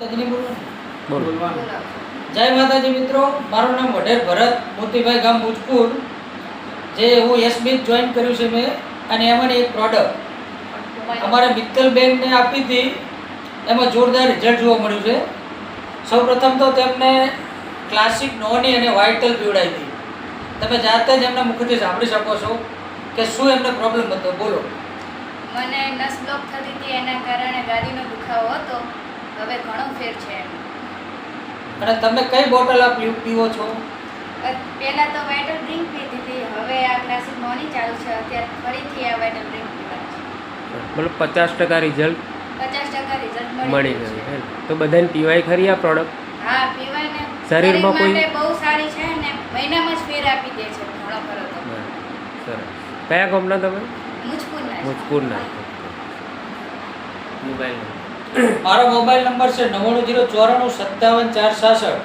જય માતાજી મિત્રો, મારું નામ વઢેર ભરત મોતીભાઈ, ગામ મુજપુર. જે હું એસબી જોઈન કર્યું છે મેં, અને એમાંની એક પ્રોડક્ટ અમારા મિત્તલબેનને આપી હતી. એમાં જોરદાર રિઝલ્ટ જોવા મળ્યું છે. સૌપ્રથમ તો તેમને ક્લાસિક નોની અને વાઇટલ પીવડાવી હતી. તમે જાતે જ એમના મુખથી સાંભળી શકો છો કે શું એમને પ્રોબ્લેમ હતો. બોલો. મને નસ બ્લોક થતી હતી, એના કારણે ગાદીનો દુખાવો હતો. હવે ઘણો ફેર છે. અને તમે કઈ બોટલ આ પીવો છો? પહેલા તો વાઇટલ ડ્રિંક પીતી હતી, હવે આ ક્લાસિક નોની ચાલુ છે. અત્યારે ફરીથી આ વાઇટલ ડ્રિંક પીવાની છે. મતલબ 50% રિઝલ્ટ 50% રિઝલ્ટ મળી ગયું છે. તો બધાને પીવાય ખરી આ પ્રોડક્ટ? હા, પીવાય ને. શરીરમાં કોઈ માટે બહુ સારી છે ને, મહિનામાં જ ફેર આપી દે છે. ઘણો ખરો તો. સરસ. કયા ગામના તમે? મુજપુરના. મોબાઈલ મારો મોબાઈલ નંબર છે 9004975466.